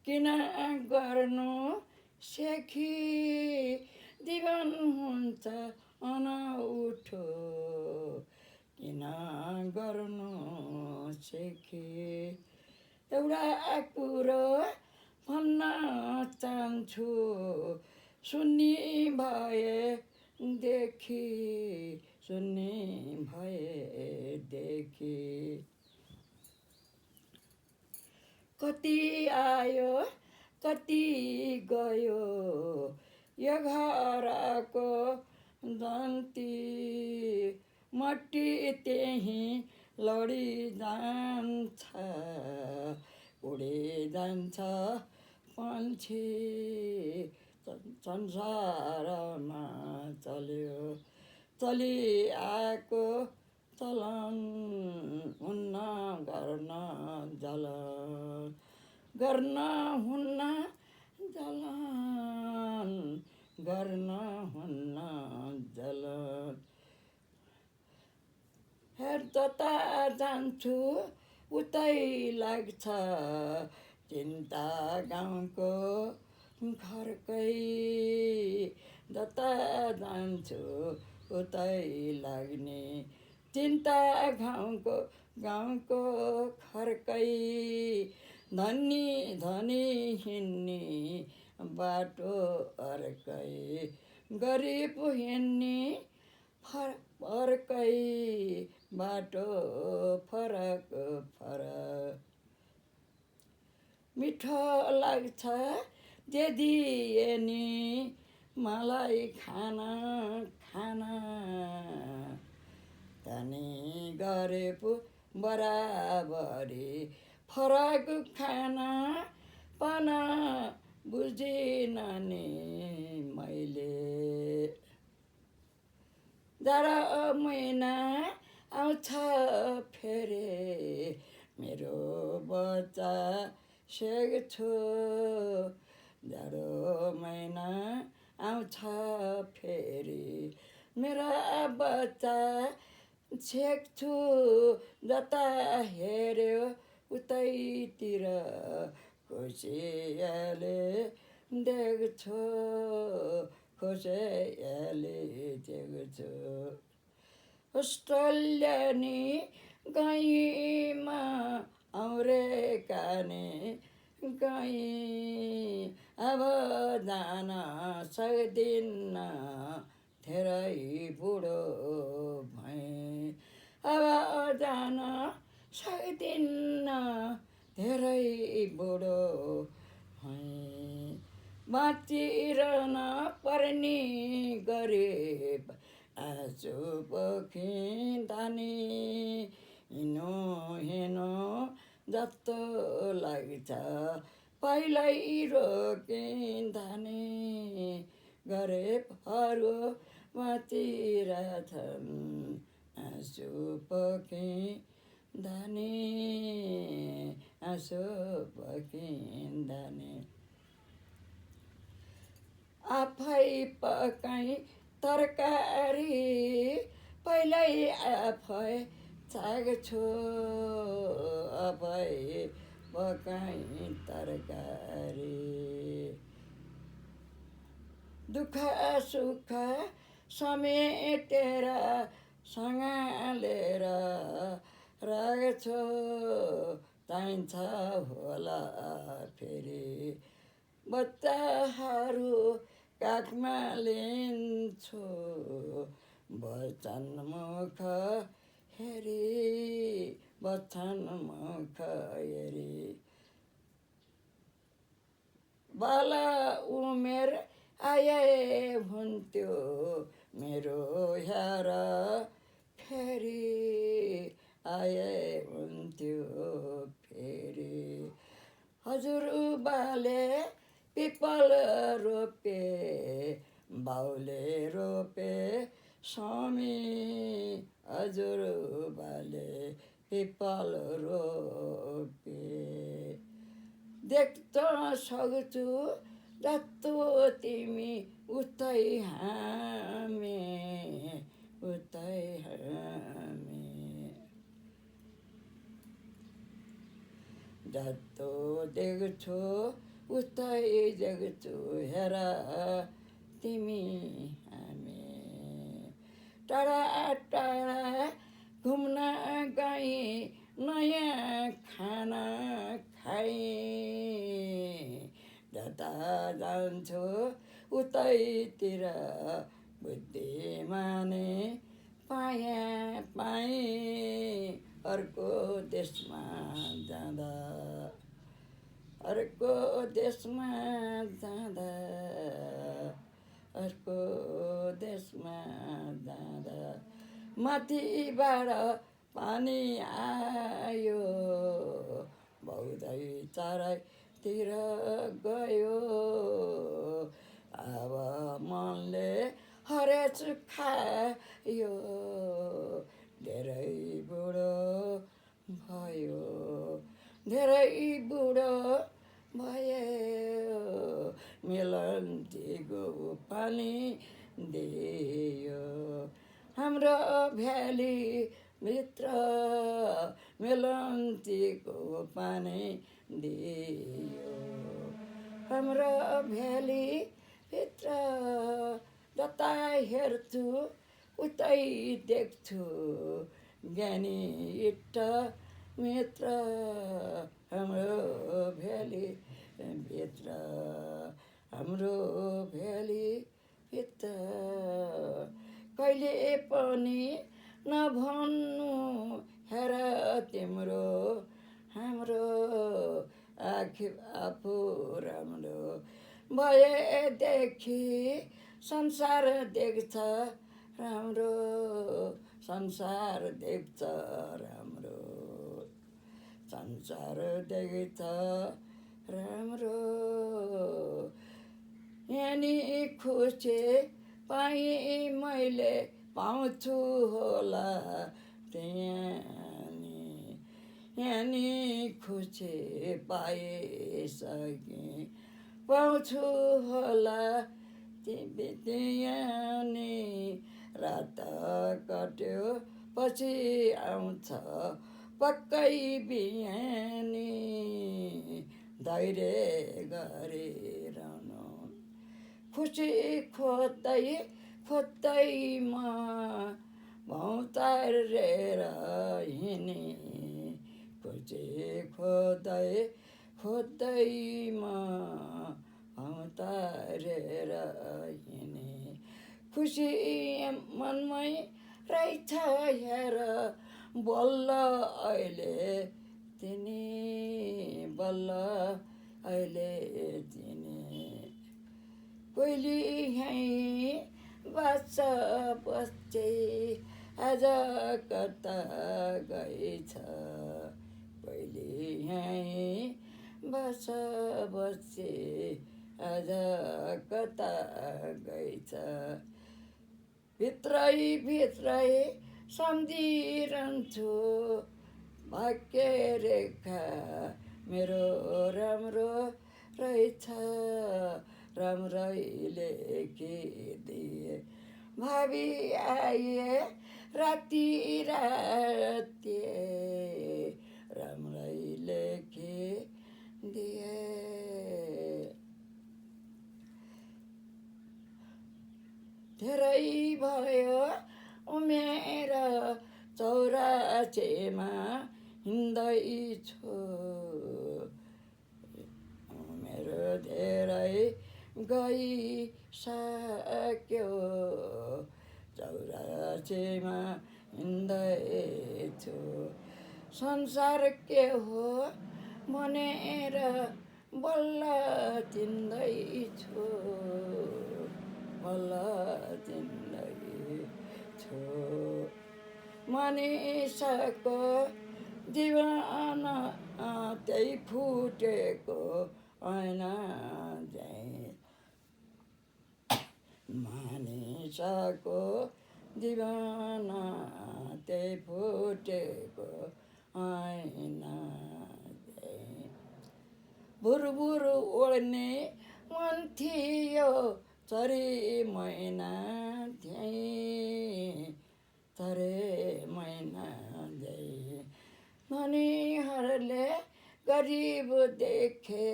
किन गर्नु सेखी जीवन हुन्छ अनौठो किन गर्नु सेखी एउटा कुरो भन्न चाहन्छु सुन्नी भएदेखि कति आयो कति गयो यो घरको दन्ती मट्टी त्यही लडी जान्छ उडी जान्छ पन्छी संसारमा चलिआएको चलन हुन्न गर्न जलन हेर जता जान्छु उतै लाग्छ चिन्ता गाउँको घरकै जता जान्छु उतै लाग्ने चिन्ता गाउँको घरकै धनी हिँड्ने बाटो अर्कै गरिब हिँड्ने अर्कै बाटो फरक मिठो लाग्छ जे दिए नि मलाई खाना तनी गरे पो बराबरी फरक खाना पाना बुझिन नि मैले जाडो महिना आउँछ फेरि मेरो बच्चा सेक्छु जाडो महिना आउँछ फेरि मेरा बच्चा सेक्छु जता हेऱ्यो उतैतिर खुसियाले देख्छु अस्ट्रेलिया नि गाईमा औरेका नि गाई अब जान सक्दिन्न धेरै बुढो भएँ अब जान सक्दिन्न धेरै बुढो भएँ बाँचिरहन पर्ने गरिब आँसु पोखिँदा नि हिँड्नु जस्तो लाग्छ पहिल्यै रोकिँदा नि गरिबहरू बाँचिरहेछन् आँसु पोखिँदा नि आफै पकाई तरकारी पहिल्यै आफै चाख्छु आफै पकाई तरकारी दुःख सुख समेटेर सँगालेर राख्छु चाहिन्छ होला फेरि बच्चाहरू काखमा लिन्छु बच्चन मुख हेरी बाला उमेर आए हुन्थ्यो मेरो हेर फेरि आए हुन्थ्यो फेरि हजुरबाले पिपल रोपे बाउले रोपे स्वामी हजुरबाले पिपल रोपे देख्न सक्छु जस्तो तिमी उतै हामी जस्तो देख्छु उतै देख्छु हेर तिमी हामी टाढा टाढा घुम्न गई नयाँ खाना खाई जता जान्छु उतैतिर बुद्धिमानी पाएँ अर्को देशमा जाँदा अर्को देशमा जाँदा अर्को देशमा जाँदा माथिबाट पानी आयो बौद्धै चारैतिर गयो अब मनले हरेस खायो धेरै बुढो भयो धेरै बुढो भयो मिलन्तीको पानी दियो हाम्रो भ्यालीभित्र मिलन्तीको पानी दियो हाम्रो भ्यालीभित्र जता हेर्छु उतै देख्छु ज्ञानी इष्ट मित्र हाम्रो भ्यालीभित्र हाम्रो भ्यालीभित्र कहिले पनि नभन्नु हेर तिम्रो हाम्रो आफू राम्रो भएदेखि संसार देख्छ राम्रो संसार देख्छ राम्रो संसार देख्छ राम्रो यानी खुसी पाएँ मैले पाउँछु होला यानी खुसी पाइसकेँ पाउँछु होला यानी रात कट्यो पछि आउँछ पक्कै बिहानी धैर्य गरिरहनु खुसी खोज्दैमा भौतारेर हिँडी खुसी खोज्दैमा भौतारेर हिँडी खुसी मनमै रहेछ हेर बल्ल अहिले तिनी कोइली यहीँ बस्छे आज कता गएछ कोइली यहीँ बस्छे आज कता गएछ भित्रै सम्झिरहन्छु भाग्य रेखा मेरो राम्रो रहेछ राम्रै लेखिदिए भावी आए राति राम्रै लेखिदिए धेरै भयो उमेर 84 मा हिँड्दैछु उमेर धेरै गइसक्यो 84 मा हिँड्दैछु संसार के हो भनेर बल्ल चिन्दैछु मानिसको जीवन त्यही फुटेको ऐना झैँ मानिसको जीवन त्यही फुटेको ऐना झैँ भुरभुर ओड्ने मन थियो चरी मैना झैँ धनीहरूले गरिब देखे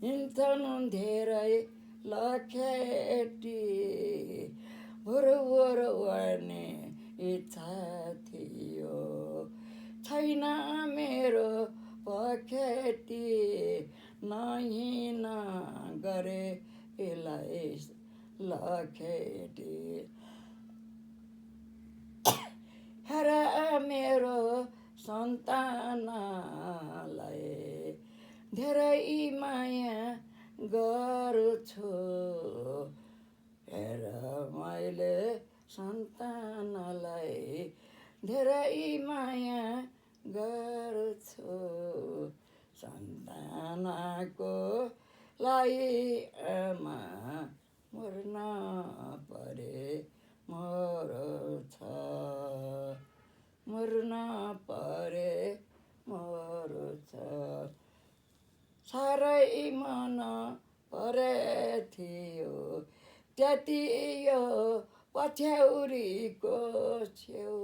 हिँड्छन् धेरै लखेटी भोर ओर्ने इच्छा थियो छैन मेरो पखेटी नहिन गरे यसलाई लखेटी हेर मेरो सन्तानलाई धेरै माया गर्छु हेर मैले सन्तानलाई धेरै माया गर्छु सन्तानको लागि आमा मर्न परे मर्छ मर्न परे मर्छ साह्रै मन परे थियो त्यति यो पछ्यौरीको छेउ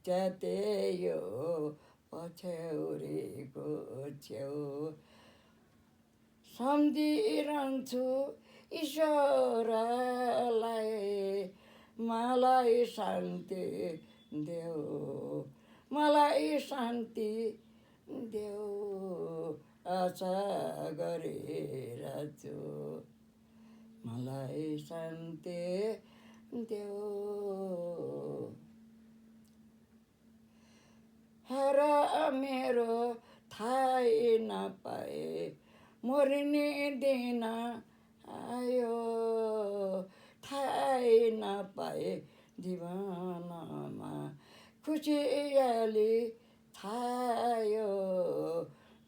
त्यति यो पछ्यौरीको छेउ सम्झिरहन्छु ईश्वरलाई मलाई शान्ति देऊ मलाई शान्ति देऊ आशा गरिरहेछु मलाई शान्ति देऊ हेर मेरो थाहै नपाए मर्ने दिन आयो थाहै नपाए जीवनमा खुसियाली छायो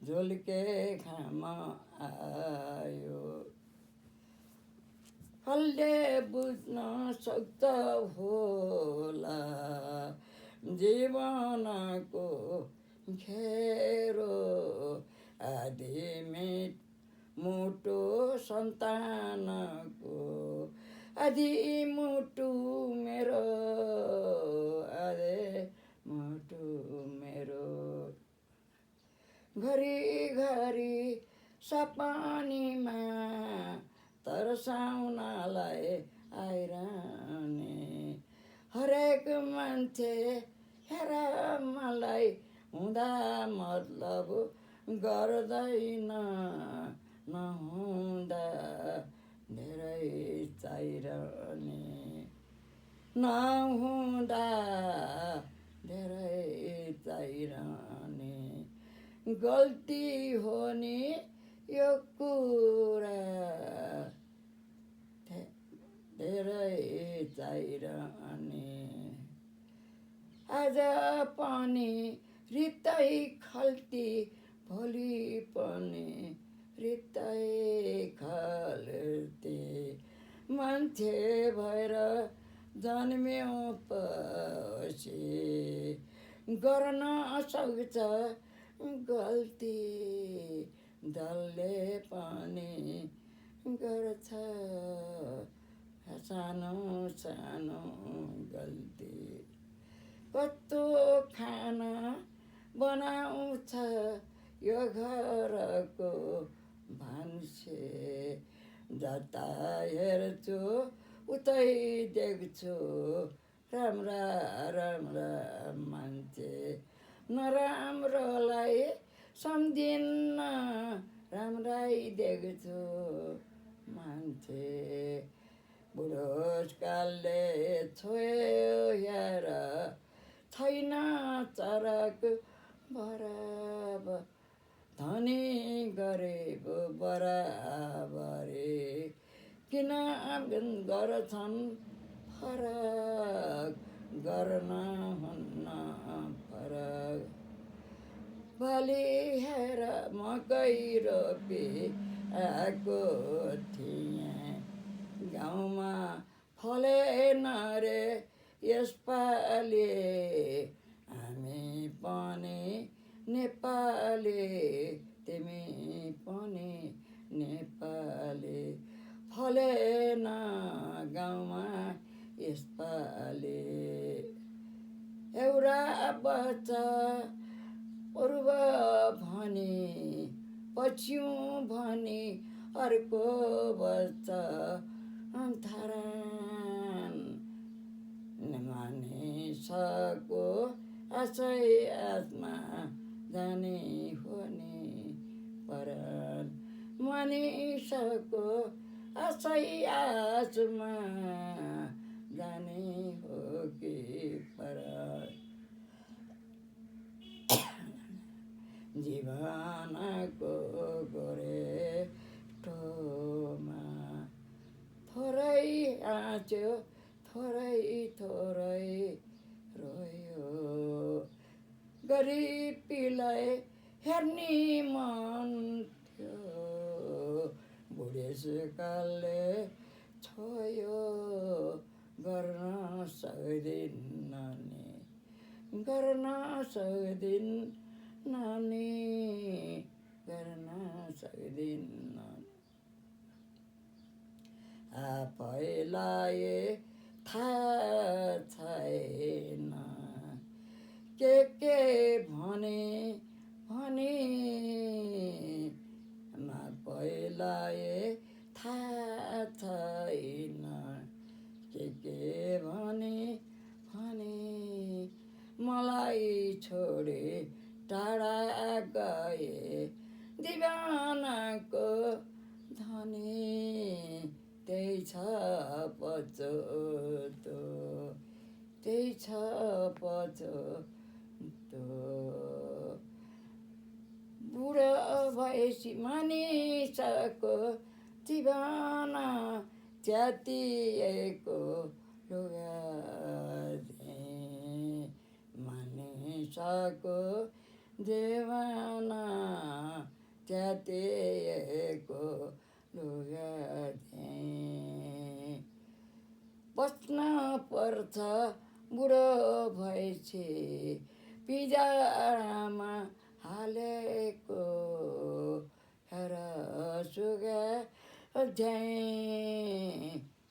झुल्के घाम आयो कसले बुझ्न सक्छ होला जीवनको खेरो आधी मुटु सन्तानको आधी मुटु मेरो आधे मुटु मेरो घरी घरी सपनीमा तरसाउनलाई आइरहने हरेक मान्छे हेर मलाई हुँदा मतलब गर्दैन नहुँदा धेरै चाहिरहने नहुँदा धेरै चाहिरहने गल्ती हो नि यो कुरा धेरै चाहिरहने आज पनि रित्तै खल्ती भोलि पनि रित्तै खल्ती मान्छे भएर जन्म्यौ पछि गर्न सक्छ गल्ती जसले पनि गर्छ सानो सानो गल्ती कस्तो खाना बनाउँछ यो घरको भान्से जता हेर्छु उतै देख्छु राम्रा राम्रा मान्छे नराम्रोलाई सम्झिन्न राम्रै देख्छु मान्छे बुढोसकालले छोयो हेर छैन चरक बराबर धनी गरिब बराबरी किन गर्छन् फरक गर्न हुन्न फरक भोलि हेर मकै रोपी आएको थिएँ गाउँमा फलेन रे यसपालि हामी पनि नेपाली तिमी पनि नेपाली फलेन गाउँमा यसपालि एउटा बच्चा पूर्व भनी पछ्यौँ भने अर्को बच्चा धरान मानिसको आशै आत्मा जाने हो नि परान मानिसको आशै आत्मा जाने हो कि परान जीवनको गोरेटोमा थोरै हाँच्यो थोरै थोरै रोयो गरिबीलाई हेर्ने मन थियो बुढेसकालले छोयो गर्न सक्दिन नि गर्न सक्दिन नि गर्न सक्दिन आफैलाई थाहा छैन के भने आफैलाई थाहा छैन के भने मलाई छोडे टाढा गए दिवानाको धनी त्यही छ पछोतो त्यही छ पछोतो बुढो भएपछि मानिसको दिवाना च्यातिएको लुगा मानिसको दिवाना च्यातिएको लुगा बस्न पर्छ बुढो भएपछि पिँजरामा हालेको हेर सुगा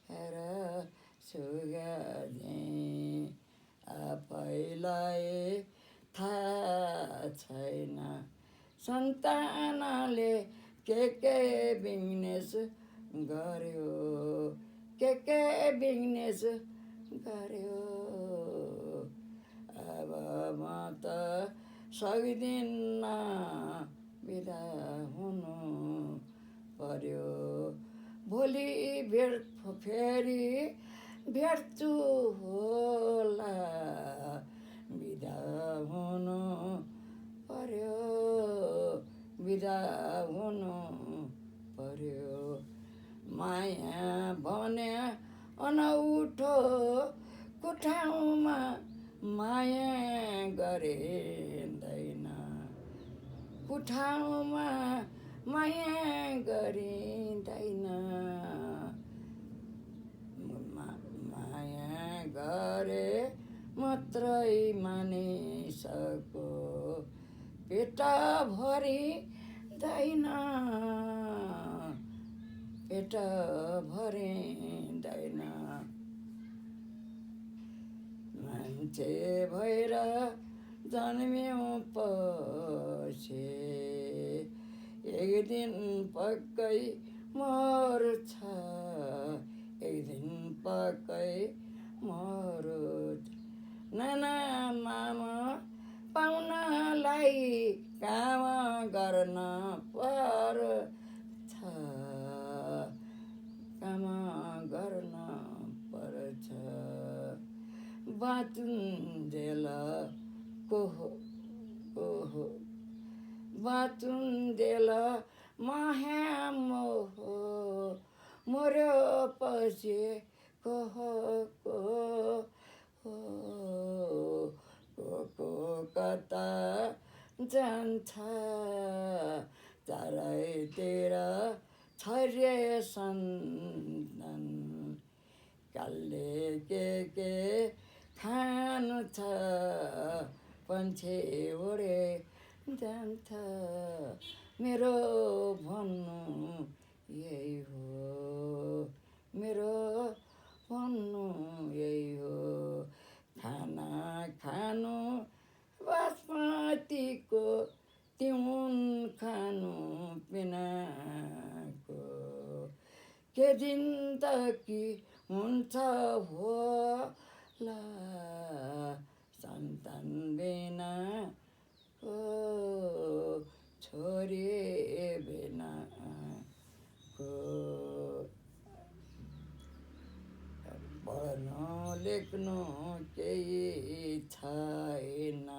हेर सुगा आफैलाई थाहा छैन सन्तानले के बिजनेस गर्यो के बिजनेस गर्यो अब म त सक्दिन बिदा हुनु पर्यो भोलि फेरि भेट्छु होला बिदा हुनु पर्यो बिदा हुनु पर्यो माया भने अनौठो कुठाउँमा माया गरिँदैन कुठाउँमा माया गरिँदैन माया गरे मात्रै मानिसको पेट भरिँदैन पेट भरिँदैन मान्छे भएर जन्म्यौँ पछि एक दिन पक्कै मर्छ एक दिन पक्कै मर्छ नाना मामा पाउनलाई काम गर्न पर्छ काम गर्न पर्छ बाँचुन्जेल बाँचुन्जेल माया मोह मर्यो पछि को कता जान्छ चारैतिर छर्ये सन्तान कालले के खानु छ पन्छे उडे जान्छ मेरो भन्नु यही हो मेरो भन्नु यही हो खाना खानु बासमतीको तिउन खानु के दिन त कि हुन्छ होला सन्तान बिना को छोरी बिना को पढ्नु लेख्नु केही छैन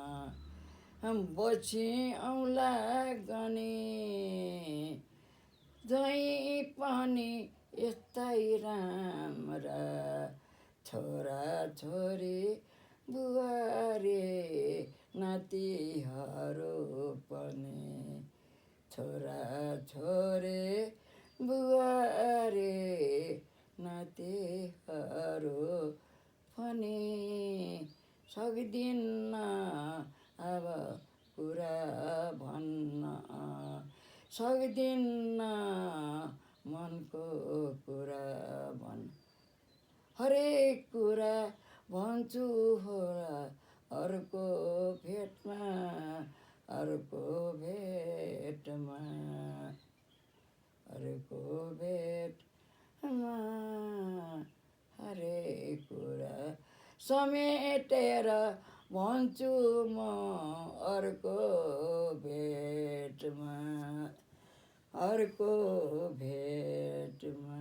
बची औँला गनी जहीँ पनि यस्तै राम्रा छोरा छोरी बुहारी नातिहरू पनि छोरा छोरी बुहारी नातिहरू पनि सक्दिन्न अब कुरा भन्न सक्दिन्न मनको कुरा भन् हरेक कुरा भन्छु होला अर्को भेटमा अर्को भेटमा अर्को भेटमा हरेक कुरा समेटेर भन्छु म अर्को भेटमा अर्को भेटमा